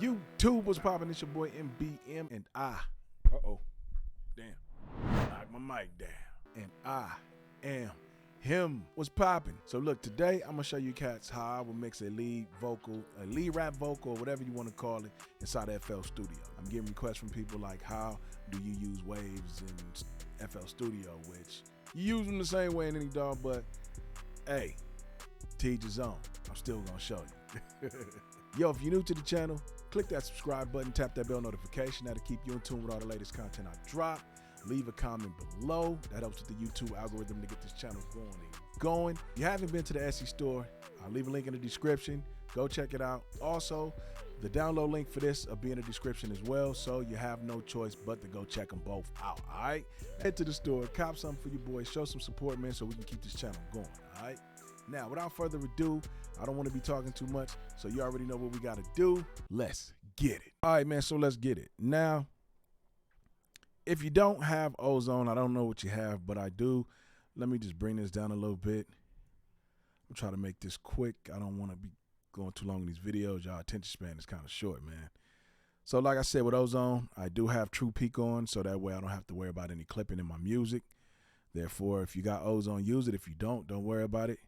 YouTube, what's poppin'? It's your boy MBM, and damn, knocked my mic down. And I am him. What's poppin'? So look, today I'm gonna show you cats how I will mix a lead rap vocal, or whatever you want to call it, inside of FL Studio. I'm getting requests from people like, how do you use waves in FL Studio? Which you use them the same way in any DAW, but hey, to each his own. I'm still gonna show you. Yo, if you're new to the channel, click that subscribe button, tap that bell notification. That'll keep you in tune with all the latest content I drop. Leave a comment below. That helps with the YouTube algorithm to get this channel going. If you haven't been to the Etsy store, I'll leave a link in the description. Go check it out. Also, the download link for this will be in the description as well, so you have no choice but to go check them both out, all right? Head to the store, cop something for your boys, show some support, man, so we can keep this channel going, all right? Now, without further ado, I don't want to be talking too much, so you already know what we got to do. Let's get it. All right, man, so let's get it. Now, if you don't have Ozone, I don't know what you have, but I do. Let me just bring this down a little bit. I'm trying to make this quick. I don't want to be going too long in these videos. Y'all attention span is kind of short, man. So like I said, with Ozone, I do have True Peak on, so that way I don't have to worry about any clipping in my music. Therefore, if you got Ozone, use it. If you don't worry about it.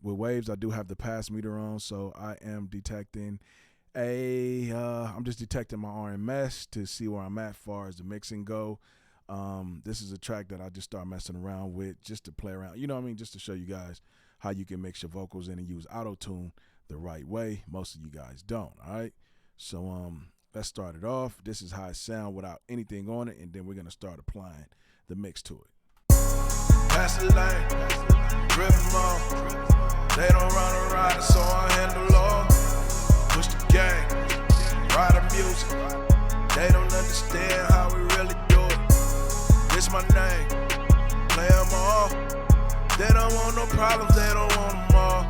With waves, I do have the pass meter on, so I am detecting I'm just detecting my RMS to see where I'm at as far as the mixing go. This is a track that I just start messing around with just to play around, you know what I mean, just to show you guys how you can mix your vocals in and use auto-tune the right way. Most of you guys don't, all right? So let's start it off. This is how it sounds without anything on it, and then we're going to start applying the mix to it. Pass the lane, rip them off. They don't run a ride, so I handle all. Push the game, ride the music. They don't understand how we really do it. This my name, play them all. They don't want no problems, they don't want them all.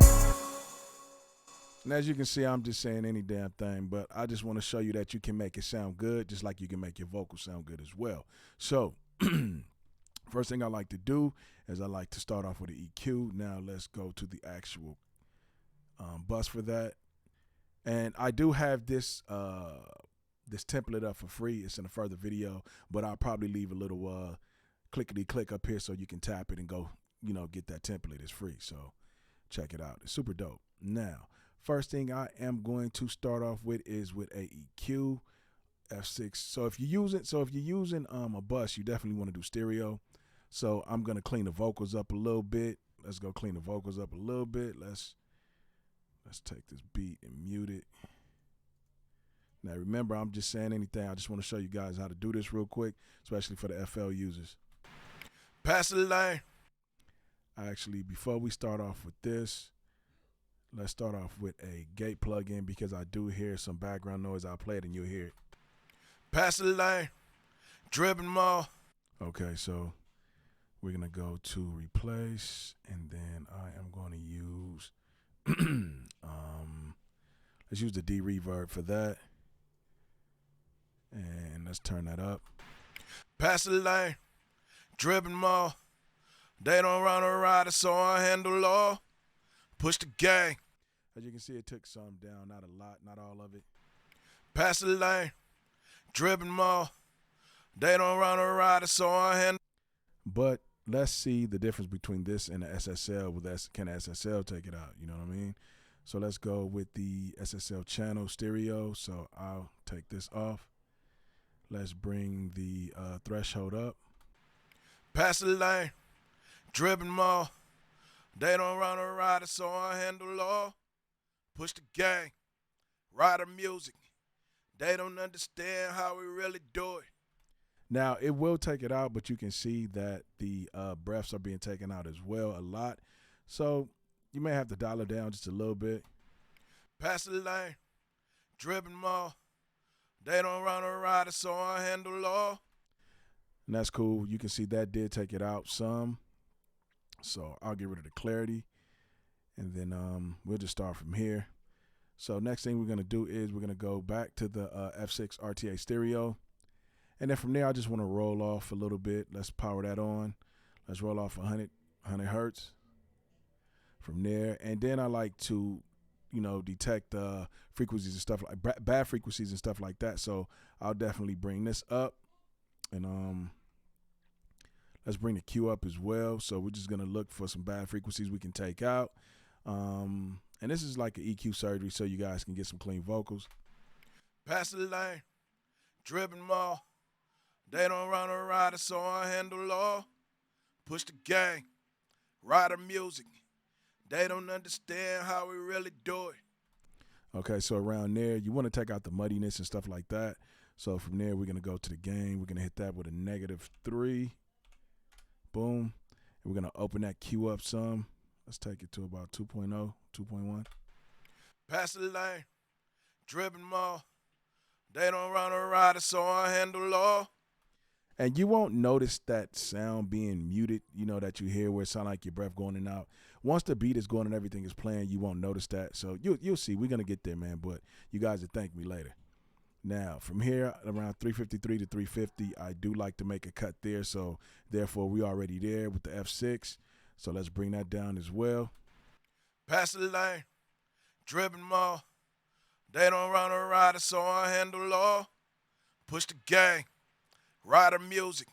And as you can see, I'm just saying any damn thing, but I just want to show you that you can make it sound good, just like you can make your vocals sound good as well. So, first thing I like to do is I like to start off with an EQ. Now let's go to the actual bus for that. And I do have this this template up for free. It's in a further video, but I'll probably leave a little clickety-click up here so you can tap it and go, you know, get that template. It's free, so check it out. It's super dope. Now, first thing I am going to start off with is with a EQ F6. So if you're using a bus, you definitely want to do stereo. So I'm gonna clean the vocals up a little bit. Let's go clean the vocals up a little bit. Let's take this beat and mute it. Now remember, I'm just saying anything. I just want to show you guys how to do this real quick, especially for the FL users. Pass the lane. Actually, before we start off with this, let's start off with a gate plug-in because I do hear some background noise. I'll play it and you'll hear it. Pass the lane, drip them all. Okay, so we're gonna go to replace, and then I am going to use let's use the D-reverb for that, and let's turn that up. Pass the lane, drip them all. They don't run a rider, so I handle all. Push the gang. As you can see, it took some down, not a lot, not all of it. Pass the lane, drip them all. They don't run a rider, so I handle. But let's see the difference between this and the SSL. Can the SSL take it out? You know what I mean? So let's go with the SSL channel stereo. So I'll take this off. Let's bring the threshold up. Pass the lane, drip them all. They don't run a rider, so I handle all. Push the gang, ride the music. They don't understand how we really do it. Now, it will take it out, but you can see that the breaths are being taken out as well a lot. So you may have to dial it down just a little bit. Pass the lane, drip them all. They don't run a rider, so I handle all. And that's cool. You can see that did take it out some. So I'll get rid of the clarity. And then we'll just start from here. So next thing we're going to do is we're going to go back to the F6 RTA stereo. And then from there, I just want to roll off a little bit. Let's power that on. Let's roll off 100 hertz from there. And then I like to detect frequencies and stuff like bad frequencies and stuff like that. So I'll definitely bring this up, and let's bring the Q up as well. So we're just gonna look for some bad frequencies we can take out. And this is like an EQ surgery, so you guys can get some clean vocals. Pass the lane, dripping more. They don't run a rider, so I handle all. Push the gang, rider music. They don't understand how we really do it. Okay, so around there, you want to take out the muddiness and stuff like that. So from there, we're going to go to the gain. We're going to hit that with a -3. Boom. And we're going to open that Q up some. Let's take it to about 2.0, 2.1. Pass the lane, dripping more. They don't run a rider, so I handle all. And you won't notice that sound being muted, that you hear where it sounds like your breath going in and out. Once the beat is going and everything is playing, you won't notice that. So you'll see. We're going to get there, man, but you guys will thank me later. Now, from here, around 353 to 350, I do like to make a cut there. So, therefore, we already there with the F6. So, let's bring that down as well. Pass the lane, dripping more. They don't run a rider, so I handle all. Push the gang, rider music.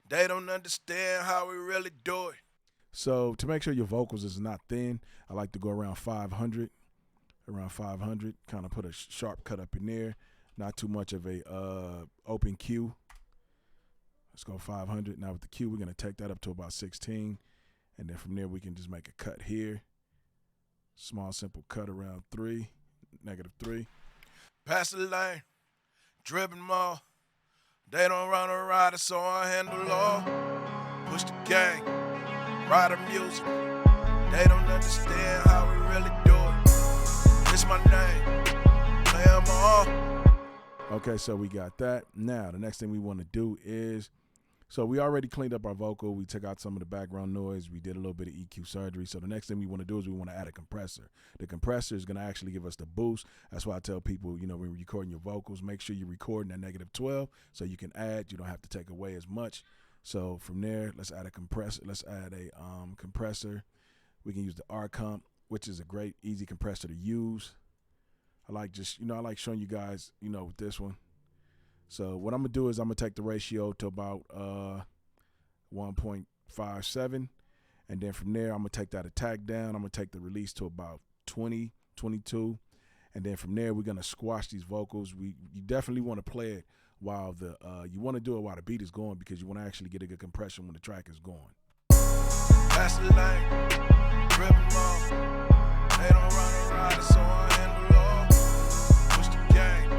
They don't understand how we really do it. So to make sure your vocals is not thin, I like to go around 500. Around 500, kind of put a sharp cut up in there. Not too much of a open Q. Let's go 500. Now with the Q, we're going to take that up to about 16. And then from there, we can just make a cut here. Small, simple cut around 3, -3. Pass the lane, dripping more. They don't run a rider, so I handle all. Push the gang, rider music. They don't understand how we really do it. It's my name, play 'em all. Okay, so we got that. Now, the next thing we want to do is, so we already cleaned up our vocal. We took out some of the background noise. We did a little bit of EQ surgery. So the next thing we want to do is we want to add a compressor. The compressor is going to actually give us the boost. That's why I tell people, when you're recording your vocals, make sure you're recording at -12 so you can add. You don't have to take away as much. So from there, let's add a compressor. Let's add a compressor. We can use the R-Comp, which is a great, easy compressor to use. I like I like showing you guys, with this one. So what I'm going to do is I'm going to take the ratio to about 1.57. And then from there, I'm going to take that attack down. I'm going to take the release to about 20, 22. And then from there, we're going to squash these vocals. You definitely want to play it while you want to do it while the beat is going, because you want to actually get a good compression when the track is going. Pass the lane, dripping more. They don't run a rider, so I handle all. Push the gang,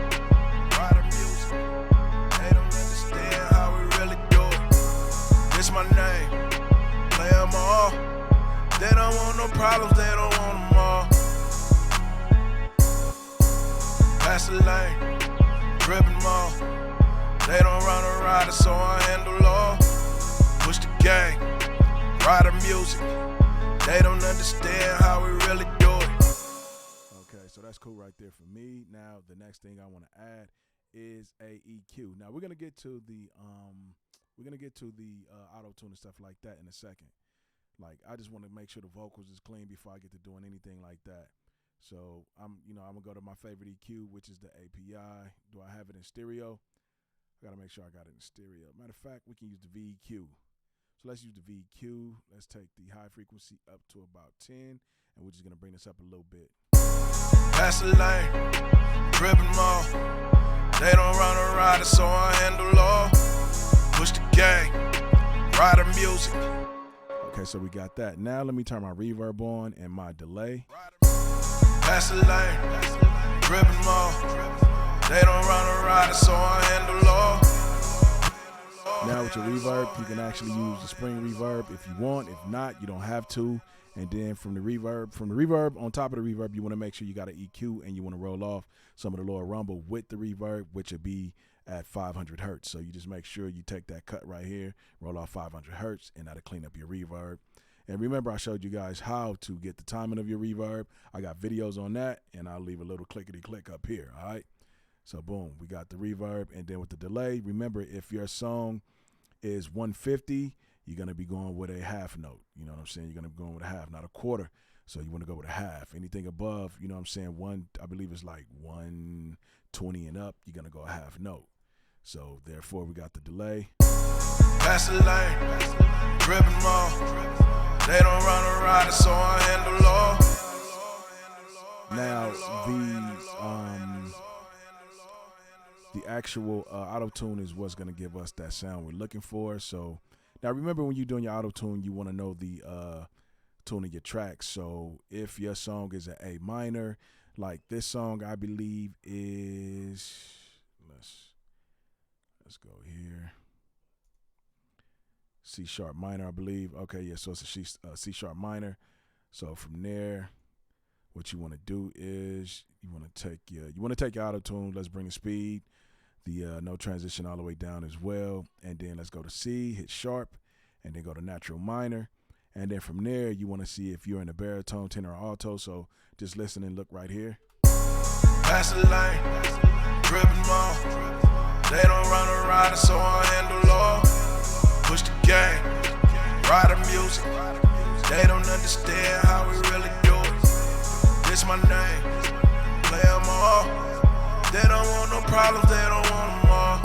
rider music. They don't understand how we really do it. It's my name, play 'em all. They don't want no problems, they don't want them all. Pass the lane, dripping more. They don't run a rider, so I handle all. Push the gang, rider music. They don't understand how we really do it. Okay, so that's cool right there for me. Now the next thing I want to add is a EQ. Now we're gonna get to the auto tune and stuff like that in a second. Like, I just want to make sure the vocals is clean before I get to doing anything like that. So I'm gonna go to my favorite EQ, which is the API. Do I have it in stereo? I gotta make sure I got it in stereo. Matter of fact, we can use the VEQ. So let's use the VEQ. Let's take the high frequency up to about 10, and we're just gonna bring this up a little bit. Pass the lane, dripping more. They don't run a rider, so I handle all. Push the gang, rider music. Okay, so we got that. Now let me turn my reverb on and my delay. Pass the lane, dripping more. They don't run a rider, so I handle all. Now with your reverb, you can actually use the spring reverb if you want. If not, you don't have to. And then from the reverb, on top of the reverb, you want to make sure you got an EQ and you want to roll off some of the lower rumble with the reverb, which will be at 500 hertz. So you just make sure you take that cut right here, roll off 500 hertz, and that'll clean up your reverb. And remember, I showed you guys how to get the timing of your reverb. I got videos on that, and I'll leave a little clickety-click up here, all right? So boom, we got the reverb. And then with the delay, remember, if your song is 150, you're going to be going with a half note. You know what I'm saying? You're going to be going with a half, not a quarter. So you want to go with a half. Anything above, you know what I'm saying, I believe it's like 120 and up, you're going to go a half note. So therefore, we got the delay. Pass the lane, dripping more. They don't run a rider, so I handle all. Now, the actual auto-tune is what's going to give us that sound we're looking for. So now remember, when you're doing your auto-tune, you want to know the tune of your track. So if your song is an A minor, like this song, I believe is, let's go here, C sharp minor, I believe. Okay, yeah, so it's a C sharp minor. So from there, what you want to do is you want to take your auto tune. Let's bring the speed, the no transition all the way down as well, and then let's go to C, hit sharp, and then go to natural minor, and then from there you want to see if you're in a baritone, tenor, or alto. So just listen and look right here. Pass the lane, dripping more. They don't run a rider, so I handle all. Push the game, ride the music. They don't understand how we really do it. This my name, play them all. They don't want no problems, they don't want them all.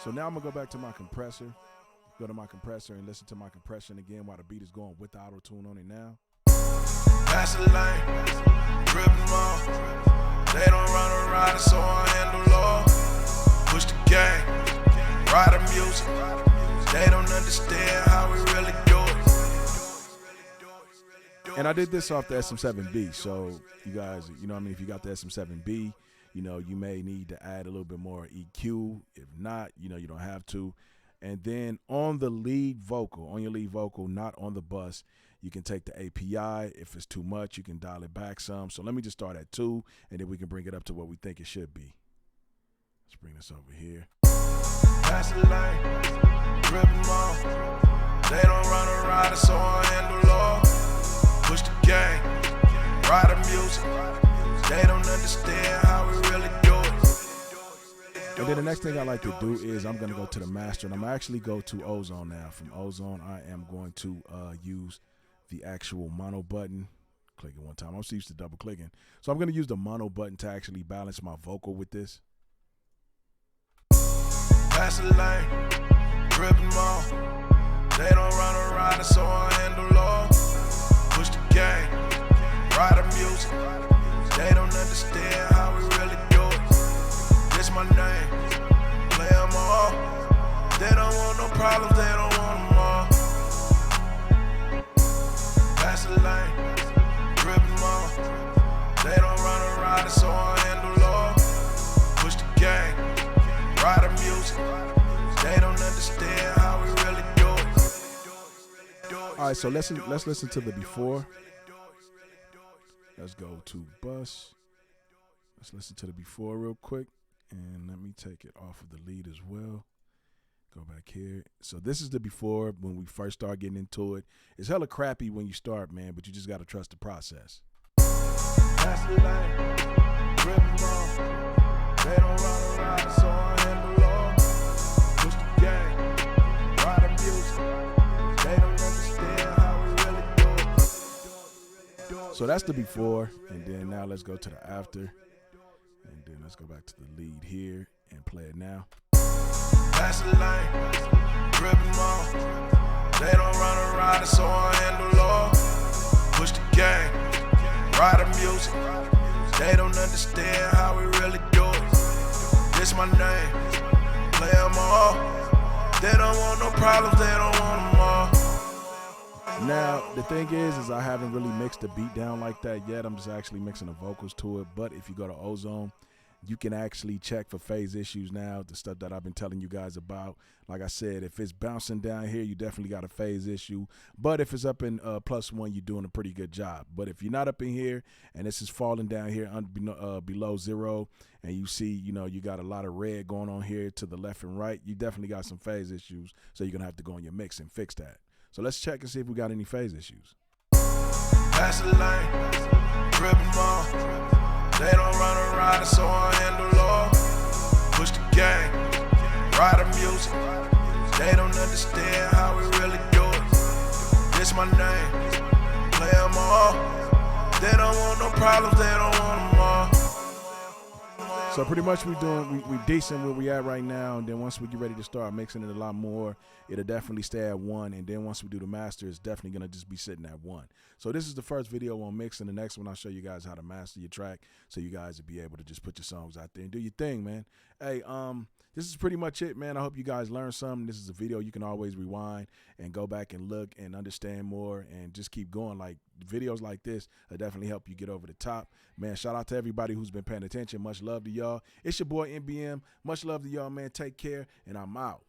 So now I'm gonna go back to my compressor. Go to my compressor and listen to my compression again while the beat is going with the auto tune on it now. Pass the lane, dripping more. They don't run a rider, so I handle all. Push the game, ride the music. They don't understand how we really do it. And I did this off the SM7B. So you guys, you know what I mean, if you got the SM7B, you know, you may need to add a little bit more EQ. If not, you know, you don't have to. And then on the lead vocal, not on the bus, you can take the API. If it's too much, you can dial it back some. So let me just start at 2, and then we can bring it up to what we think it should be. Let's bring this over here. Pass the lane, dripping more. They don't run a rider, so I handle all. Push the game, ride the music. They don't understand how we really do it. And then the next thing I like to do is I'm going to go to the master, and I'm actually go to Ozone now. From Ozone, I am going to use the actual mono button. Click it one time. I'm so used to double clicking. So I'm going to use the mono button to actually balance my vocal with this. Pass the lane, dripping more. They don't run a rider, so I handle all. Push the game, ride the music. They don't understand how we really do it. This my name, play them all. They don't want no problems, they don't want them all. Pass the lane, dripping more. They don't run a rider, so I handle all. Push the game, ride the music. They don't understand how we really do it. All right, so let's listen to the before. Let's go to bus. Let's listen to the before real quick, and let me take it off of the lead as well. Go back here. So this is the before when we first start getting into it. It's hella crappy when you start, man, but you just got to trust the process. Pass the lane, dripping more. They don't run a rider, so I handle all. Push the game, ride the music. They don't understand how we really do it. So that's the before, and then now let's go to the after, and then let's go back to the lead here and play it now. Pass the lane, dripping more. They don't run a rider, so I handle all. Push the game, ride the music. They don't understand how we really do it. This my name, play them all. They don't want no problems, they don't want them all. Now, the thing is I haven't really mixed the beat down like that yet. I'm just actually mixing the vocals to it. But if you go to Ozone, you can actually check for phase issues now, the stuff that I've been telling you guys about. Like I said, if it's bouncing down here, you definitely got a phase issue. But if it's up in +1, you're doing a pretty good job. But if you're not up in here and this is falling down here below 0, and you see, you know, you got a lot of red going on here to the left and right, you definitely got some phase issues. So you're going to have to go in your mix and fix that. So let's check and see if we got any phase issues. Pass the lane, dripping more. They don't run a rider, so I handle all. Push the game, ride the music. They don't understand how we really do it. This my name, play them all. They don't want no problems, they don't want them all. So pretty much we decent where we at right now, and then once we get ready to start mixing it a lot more, it'll definitely stay at 1, and then once we do the master, it's definitely gonna just be sitting at 1. So this is the first video on mixing. The next one I'll show you guys how to master your track, so you guys will be able to just put your songs out there and do your thing, man. Hey, this is pretty much it, man. I hope you guys learned something. This is a video you can always rewind and go back and look and understand more and just keep going. Like videos like this will definitely help you get over the top. Man, shout out to everybody who's been paying attention. Much love to y'all. It's your boy NBM. Much love to y'all, man. Take care, and I'm out.